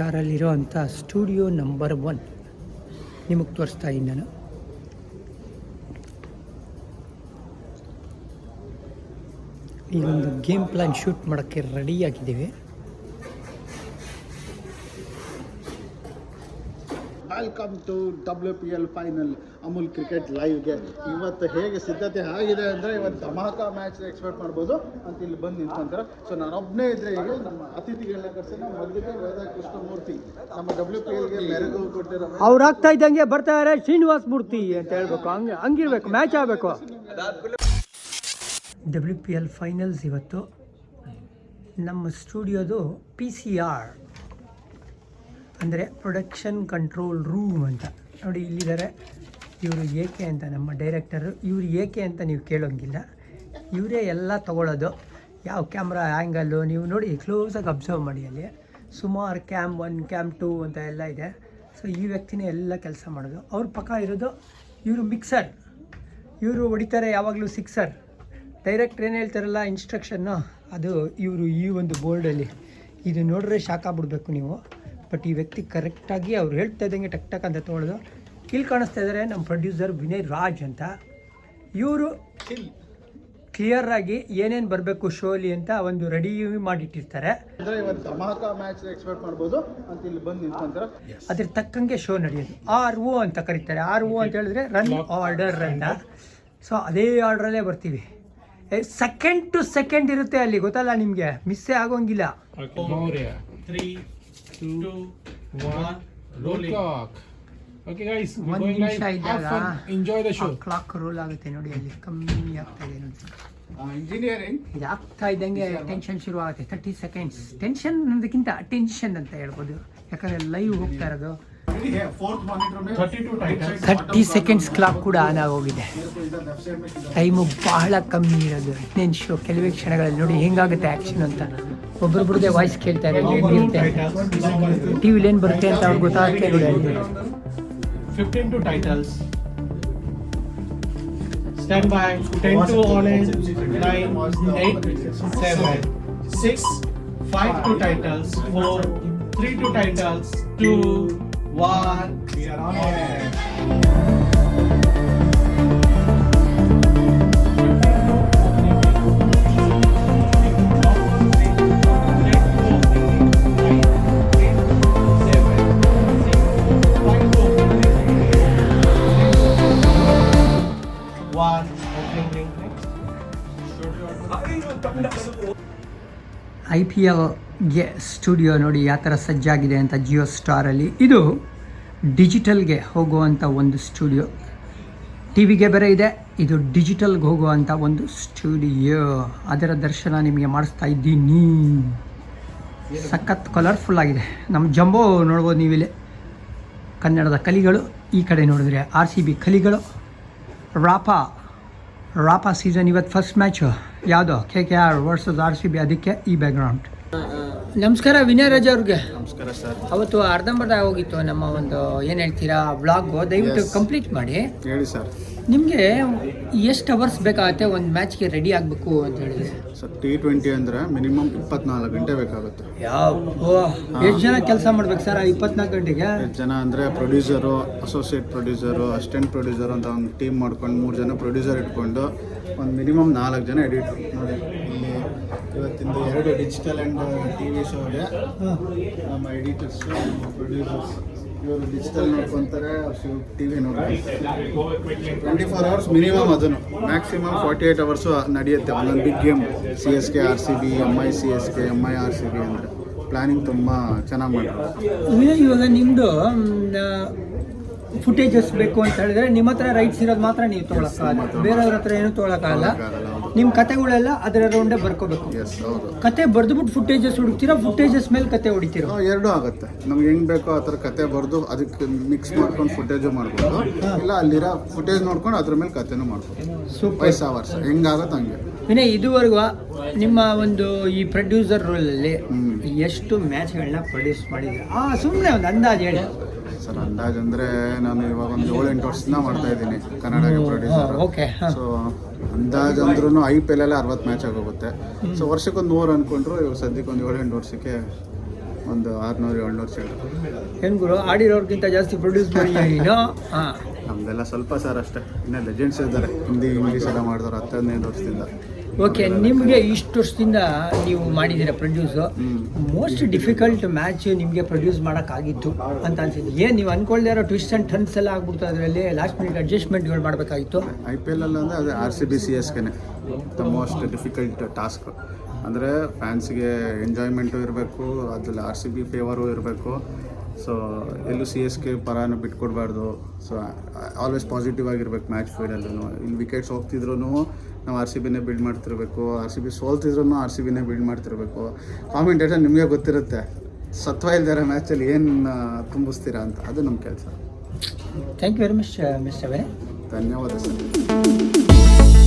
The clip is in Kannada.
ಸ್ಟಾರಲ್ಲಿರೋ ಅಂಥ ಸ್ಟುಡಿಯೋ ನಂಬರ್ 1 ನಿಮಗೆ ತೋರಿಸ್ತಾ ಇದ್ದೀನಿ ನಾನು. ಈಗೊಂದು ಗೇಮ್ ಪ್ಲಾನ್ ಶೂಟ್ ಮಾಡೋಕ್ಕೆ ರೆಡಿಯಾಗಿದ್ದೀವಿ. Welcome to WPL final Amul cricket ಲೈವ್ಗೆ. ಇವತ್ತು ಹೇಗೆ ಸಿದ್ಧತೆ ಆಗಿದೆ ಅಂದರೆ ಇವತ್ತು ಧಮಾಕ ಮ್ಯಾಚ್ ಎಕ್ಸ್ಪೆಕ್ಟ್ ಮಾಡ್ಬೋದು ಅಂತ ಇಲ್ಲಿ ಬಂದು ನಿಂತ್ಕೊಂತಾರೆ. ಸೊ ನಾನೊಬ್ಬನೇ ಇದ್ದರೆ ಈಗ ನಮ್ಮ ಅತಿಥಿಗಳನ್ನ ಕರೆಸಿ ನಮ್ಮ ಮೊದಲಿಗೆ ವೇದ ಕೃಷ್ಣಮೂರ್ತಿ ನಮ್ಮ WPLಗೆ ಮೆರುಗು ಕೊಟ್ಟಿರೋ ಅವ್ರು ಆಗ್ತಾ ಇದ್ದಂಗೆ ಬರ್ತಾರೆ ಶ್ರೀನಿವಾಸ್ ಮೂರ್ತಿ ಅಂತ ಹೇಳ್ಬೇಕು. ಹಂಗಿರ್ಬೇಕು, ಮ್ಯಾಚ್ ಆಗಬೇಕು. WPL ಫೈನಲ್ಸ್ ಇವತ್ತು ನಮ್ಮ ಸ್ಟುಡಿಯೋದು PCR ಅಂದರೆ ಪ್ರೊಡಕ್ಷನ್ ಕಂಟ್ರೋಲ್ ರೂಮ್ ಅಂತ ನೋಡಿ. ಇಲ್ಲಿದ್ದಾರೆ ಇವರು. ಏಕೆ ಅಂತ ನಮ್ಮ ಡೈರೆಕ್ಟರು. ಇವರು ಏಕೆ ಅಂತ ನೀವು ಕೇಳೋಂಗಿಲ್ಲ, ಇವರೇ ಎಲ್ಲ ತೊಗೊಳ್ಳೋದು. ಯಾವ ಕ್ಯಾಮ್ರಾ ಆ್ಯಂಗಲ್ಲು ನೀವು ನೋಡಿ ಕ್ಲೋಸಾಗಿ ಅಬ್ಸರ್ವ್ ಮಾಡಿ. ಅಲ್ಲಿ ಸುಮಾರು ಕ್ಯಾಮ್ 1 ಕ್ಯಾಮ್ 2 ಅಂತ ಎಲ್ಲ ಇದೆ. ಸೊ ಈ ವ್ಯಕ್ತಿನೇ ಎಲ್ಲ ಕೆಲಸ ಮಾಡೋದು. ಅವ್ರ ಪಕ್ಕ ಇರೋದು ಇವರು ಮಿಕ್ಸರ್. ಇವರು ಹೊಡಿತಾರೆ ಯಾವಾಗಲೂ ಸಿಕ್ಸರ್. ಡೈರೆಕ್ಟ್ರ್ ಏನು ಹೇಳ್ತಾರಲ್ಲ ಇನ್ಸ್ಟ್ರಕ್ಷನ್ನು, ಅದು ಇವರು ಈ ಒಂದು ಬೋರ್ಡಲ್ಲಿ ಇದು ನೋಡಿದ್ರೆ ಶಾಕ್ ಆಗ್ಬಿಡ್ಬೇಕು ನೀವು. ಬಟ್ ಈ ವ್ಯಕ್ತಿ ಕರೆಕ್ಟಾಗಿ ಅವ್ರು ಹೇಳ್ತಾ ಇದ್ದಂಗೆ ಟಕ್ ಟಕ್ ಅಂತ ತೊಗೊಳ್ಳೋದು. ಇಲ್ಲಿ ಕಾಣಿಸ್ತಾ ಇದ್ದಾರೆ ನಮ್ಮ ಪ್ರೊಡ್ಯೂಸರ್ ವಿನಯ್ ರಾಜ್ ಅಂತ. ಇವರು ಕ್ಲಿಯರಾಗಿ ಏನೇನು ಬರಬೇಕು ಶೋಲಿ ಅಂತ ಒಂದು ರೆಡಿ ಮಾಡಿಟ್ಟಿರ್ತಾರೆ. ಅಂದರೆ ಇವತ್ತು ಧಮಾಕ ಮ್ಯಾಚ್ ಎಕ್ಸ್ಪೆಕ್ಟ್ ಮಾಡ್ಬೋದು ಅಂತ ಇಲ್ಲಿ ಬಂದು ನಿಂತ್ಕೊಂತಾರೆ. ಅದ್ರ ತಕ್ಕಂಗೆ ಶೋ ನಡೆಯೋದು. RO ಅಂತ ಕರೀತಾರೆ. RO ಅಂತ ಹೇಳಿದ್ರೆ ರನ್ ಆರ್ಡರ್ ಅಂತ. ಸೊ ಅದೇ ಆರ್ಡ್ರಲ್ಲೇ ಬರ್ತೀವಿ. ಸೆಕೆಂಡ್ ಟು ಸೆಕೆಂಡ್ ಇರುತ್ತೆ ಅಲ್ಲಿ, ಗೊತ್ತಲ್ಲ ನಿಮಗೆ, ಮಿಸ್ಸೇ ಆಗೋಂಗಿಲ್ಲ. 3, 2, 1, roll clock. Okay guys, we're ಒಂದು going ನಿಮಿಷ live. Have ಇದ್ದಾಗ fun, enjoy the show. Clock roll ಆಗುತ್ತೆ ನೋಡಿ. ಅಲ್ಲಿ ಕಮ್ಮಿ ಆಗ್ತಾ ಇದೆ ನೋಡಿ. ಇಂಜಿನಿಯರಿಂಗ್ ಇದು ಆಗ್ತಾ ಇದ್ದಂಗೆ ಟೆನ್ಷನ್ ಶುರು ಆಗುತ್ತೆ. 30 ಸೆಕೆಂಡ್ಸ್ ಟೆನ್ಷನ್ ಅನ್ನೋದಕ್ಕಿಂತ ಅಟೆನ್ಷನ್ ಅಂತ ಹೇಳ್ಬೋದು. ಯಾಕಂದರೆ ಲೈವ್ ಹೋಗ್ತಾ ಇರೋದು. 30 ಸೆಕೆಂಡ್ಸ್ ಕ್ಲಾಕ್ ಕೂಡ ಆನ್ ಆಗೋಗಿದೆ. ಟೈಮು ಬಹಳ ಕಮ್ಮಿ ಇರೋದು. 15 ಶೋ ಕೆಲವೇ ಕ್ಷಣಗಳಲ್ಲಿ ನೋಡಿ ಹೆಂಗಾಗುತ್ತೆ ಆ್ಯಕ್ಷನ್ ಅಂತ. ಒಬ್ಬೊಬ್ರದ್ದೇ ವಾಯ್ಸ್ ಕೇಳ್ತಾ ಇದೆ. ಟಿವಿಲಿ ಏನು ಬರುತ್ತೆ ಅಂತ ಅವ್ರಿಗೆ ಗೊತ್ತಾಗಕ್ಕೆ ನೋಡಿ. 15 to titles. Stand by. 10 to orange. 9, 8, 7, 6, 5 to titles. 4, 3 to titles. 2, 1. We are on air. IPLಗೆ ಸ್ಟುಡಿಯೋ ನೋಡಿ ಯಾವ ಥರ ಸಜ್ಜಾಗಿದೆ ಅಂತ ಜಿಯೋ ಸ್ಟಾರಲ್ಲಿ. ಇದು ಡಿಜಿಟಲ್ಗೆ ಹೋಗುವಂಥ ಒಂದು ಸ್ಟುಡಿಯೋ. ಟಿವಿಗೆ ಬೇರೆ ಇದೆ, ಇದು ಡಿಜಿಟಲ್ಗೆ ಹೋಗುವಂಥ ಒಂದು ಸ್ಟುಡಿಯೋ. ಅದರ ದರ್ಶನ ನಿಮಗೆ ಮಾಡಿಸ್ತಾ ಇದ್ದೀನಿ. ಸಖತ್ ಕಲರ್ಫುಲ್ ಆಗಿದೆ. ನಮ್ಮ ಜಂಬೋ ನೋಡ್ಬೋದು ನೀವಿಲ್ಲಿ. ಕನ್ನಡದ ಕಲಿಗಳು. ಈ ಕಡೆ ನೋಡಿದ್ರೆ RCB ಕಲಿಗಳು. ರಾಪಾ ಸೀಸನ್ ಇವತ್ತು ಫಸ್ಟ್ ಮ್ಯಾಚು ಯಾವುದೋ KKR ವರ್ಸಸ್ RCB. ಅದಕ್ಕೆ ಈ ಬ್ಯಾಕ್ಗ್ರೌಂಡ್. ನಮಸ್ಕಾರ ವಿನಯ್ ರಾಜ್ ಅವ್ರಿಗೆ. ನಮಸ್ಕಾರ ಸರ್. ಅವತ್ತು ಅರ್ಧಂಬರ್ಧ ಹೋಗಿತ್ತು ನಮ್ಮ ಒಂದು ಏನು ಹೇಳ್ತೀರಾ ವ್ಲಾಗು. ದಯವಿಟ್ಟು ಕಂಪ್ಲೀಟ್ ಮಾಡಿ ಹೇಳಿ ಸರ್. ನಿಮಗೆ ಎಷ್ಟು ಅವರ್ಸ್ ಬೇಕಾಗುತ್ತೆ ಒಂದು ಮ್ಯಾಚ್ಗೆ ರೆಡಿ ಆಗಬೇಕು ಅಂತ ಹೇಳಿದ್ರೆ? ಸರ್ T20 ಅಂದರೆ ಮಿನಿಮಮ್ 24 ಗಂಟೆ ಬೇಕಾಗುತ್ತೆ. ಎಷ್ಟು ಜನ ಕೆಲಸ ಮಾಡ್ಬೇಕು ಸರ್ 24 ಗಂಟೆಗೆ? 8 ಜನ ಅಂದರೆ producer, associate producer, assistant producer ಅಂತ ಒಂದು ಟೀಮ್ ಮಾಡ್ಕೊಂಡು 3 ಜನ ಪ್ರೊಡ್ಯೂಸರ್ ಇಟ್ಕೊಂಡು ಒಂದು ಮಿನಿಮಮ್ 4 ಜನ ಎಡಿಟ್ರು. ನೋಡಿ ಇಲ್ಲಿ ಇವತ್ತಿಂದು 2 ಡಿಜಿಟಲ್ ಆ್ಯಂಡ್ TV ಶೋಗೆ ನಮ್ಮ ಎಡಿಟರ್ಸು, ಪ್ರೊಡ್ಯೂಸರ್ಸ್ ಇವರು ಡಿಜಿಟಲ್ ನೋಡ್ಕೊತಾರೆ, TV ನೋಡ್ತಾರೆ. 24 ಅವರ್ಸ್ ಮಿನಿಮಮ್. ಅದನ್ನು ಮ್ಯಾಕ್ಸಿಮಮ್ 48 ಅವರ್ಸು ನಡೆಯುತ್ತೆ ಒಂದೊಂದು big game. CSK RCB, MI CSK, MI RCB ಅಂದರೆ ಪ್ಲ್ಯಾನಿಂಗ್ ತುಂಬ ಚೆನ್ನಾಗಿ ಮಾಡ್ತಾರೆ. ಇವಾಗ ನಿಮ್ಮದು ಫುಟೇಜಸ್ ಬೇಕು ಅಂತ ಹೇಳಿದ್ರೆ ನಿಮ್ಮ ಹತ್ರ ರೈಟ್ಸ್ ಇರೋದು ಮಾತ್ರ ನೀವು ತೊಗೊಳಕ್ಕಾಗಲ್ಲ. ಬೇರೆಯವ್ರ ಹತ್ರ ಏನು ತೊಗೊಳಕ್ಕಾಗಲ್ಲ. ನಿಮ್ಮ ಕತೆಗಳೆಲ್ಲ ಅದರ ರೌಂಡೇ ಬರ್ಕೋಬೇಕು. ಕತೆ ಬರೆದ್ಬಿಟ್ಟು ಫುಟೇಜಸ್ ಹುಡುಕ್ತೀರಾ, ಫುಟೇಜಸ್ ಮೇಲೆ ಕತೆ ಹೊಡಿತೀರಾ? ಎರಡೂ ಆಗುತ್ತೆ. ನಮ್ಗೆ ಹೆಂಗೆ ಬೇಕೋ ಆ ಥರ ಕತೆ ಬರೆದು ಅದಕ್ಕೆ ಮಿಕ್ಸ್ ಮಾಡ್ಕೊಂಡು ಫುಟೇಜು ಮಾಡ್ಬೋದು. ಇಲ್ಲ ಅಲ್ಲಿರೋ ಫುಟೇಜ್ ನೋಡ್ಕೊಂಡು ಅದ್ರ ಮೇಲೆ ಕತೆನೂ ಮಾಡ್ಬೋದು. ಸೂಪರ್ ಅವರ್ಸ್ ಹೆಂಗಾಗುತ್ತೆ ಹಂಗೆ. ವಿನಯ್, ಇದುವರೆಗೂ ನಿಮ್ಮ ಒಂದು ಈ ಪ್ರೊಡ್ಯೂಸರ್ ರೋಲಲ್ಲಿ ಎಷ್ಟು ಮ್ಯಾಚ್ಗಳನ್ನ ಪ್ರೊಡ್ಯೂಸ್ ಮಾಡಿದ್ದೀರಾ? ಸುಮ್ಮನೆ ಒಂದು ಅಂದಾಜು ಹೇಳಿ ಸರ್. ಅಂದಾಜು ಅಂದರೆ ನಾನು ಇವಾಗ ಒಂದು 7-8 ವರ್ಷದಿಂದ ಮಾಡ್ತಾ ಇದ್ದೀನಿ ಕನ್ನಡಗೆ ಪ್ರೊಡ್ಯೂಸರ್. ಓಕೆ. ಸೊ ಅಂದಾಜು ಅಂದ್ರೂ IPL 60 ಮ್ಯಾಚ್ ಆಗೋಗುತ್ತೆ. ಸೊ ವರ್ಷಕ್ಕೊಂದು 100 ಅಂದ್ಕೊಂಡ್ರು ಇವಾಗ ಸದ್ಯಕ್ಕೆ ಒಂದು 7-8 ವರ್ಷಕ್ಕೆ ಒಂದು 600-700 ಚೆಂಡು. ಏನು ಗುರು ಆಡಿರೋರ್ಗಿಂತ ಜಾಸ್ತಿ ಪ್ರೊಡ್ಯೂಸ್ ಮಾಡಿದ್ದೀರಿ ನೀನು. ಹಾಂ, ನಮ್ದೆಲ್ಲ ಸ್ವಲ್ಪ ಸರ್ ಅಷ್ಟೇ. ಇನ್ನೂ ಲೆಜೆಂಡ್ಸ್ ಇದ್ದಾರೆ ಹಿಂದಿ ಇಂಗ್ಲೀಷ್ ಎಲ್ಲ ಮಾಡಿದವರು 10-15 ವರ್ಷದಿಂದ. ಓಕೆ, ನಿಮಗೆ ಇಷ್ಟು ವರ್ಷದಿಂದ ನೀವು ಮಾಡಿದ್ದೀರಾ ಪ್ರೊಡ್ಯೂಸು. ಮೋಸ್ಟ್ ಡಿಫಿಕಲ್ಟ್ ಮ್ಯಾಚ್ ನಿಮಗೆ ಪ್ರೊಡ್ಯೂಸ್ ಮಾಡೋಕ್ಕಾಗಿತ್ತು ಅಂತ ಅನ್ಸಿದ್ದು ಏನು? ನೀವು ಅಂದ್ಕೊಳ್ದೇ ಇರೋ ಟ್ವಿಸ್ಟ್ ಆ್ಯಂಡ್ ಟರ್ನ್ಸ್ ಎಲ್ಲ ಆಗ್ಬಿಡ್ತು, ಅದರಲ್ಲಿ ಲಾಸ್ಟ್ ಮಿನಿಟ್ ಅಡ್ಜಸ್ಟ್ಮೆಂಟ್ಗಳು ಮಾಡಬೇಕಾಗಿತ್ತು. IPL ಅಂದರೆ ಅದೇ RCB CSKನೇ ದ ಮೋಸ್ಟ್ ಡಿಫಿಕಲ್ಟ್ ಟಾಸ್ಕ್. ಅಂದರೆ ಫ್ಯಾನ್ಸ್ಗೆ ಎಂಜಾಯ್ಮೆಂಟು ಇರಬೇಕು, ಅದ್ರಲ್ಲಿ RCB ಫೇವರು ಇರಬೇಕು. ಸೊ ಎಲ್ಲೂ CSK ಪರಾನು ಬಿಟ್ಕೊಡ್ಬಾರ್ದು. ಸೊ ಆಲ್ವೇಸ್ ಪಾಸಿಟಿವ್ ಆಗಿರ್ಬೇಕು ಮ್ಯಾಚ್ ಫೀಲ್ಡಲ್ಲೂ. ಇಲ್ಲಿ ವಿಕೆಟ್ಸ್ ಹೋಗ್ತಿದ್ರು ನಾವು RCBನೇ ಬಿಲ್ಡ್ ಮಾಡ್ತಿರ್ಬೇಕು, RCB ಸೋಲ್ತಿದ್ರು RCBನೇ ಬಿಲ್ಡ್ ಮಾಡ್ತಿರ್ಬೇಕು. ಕಾಮೆಂಟೇಟರ್ ನಿಮಗೆ ಗೊತ್ತಿರುತ್ತೆ ಸತ್ವ ಇಲ್ದಿರೋ ಮ್ಯಾಚಲ್ಲಿ ಏನು ತುಂಬಿಸ್ತೀರಾ ಅಂತ, ಅದು ನಮ್ಮ ಕೆಲಸ. Thank you very much mister ವೆ. ಧನ್ಯವಾದ ಸರ್.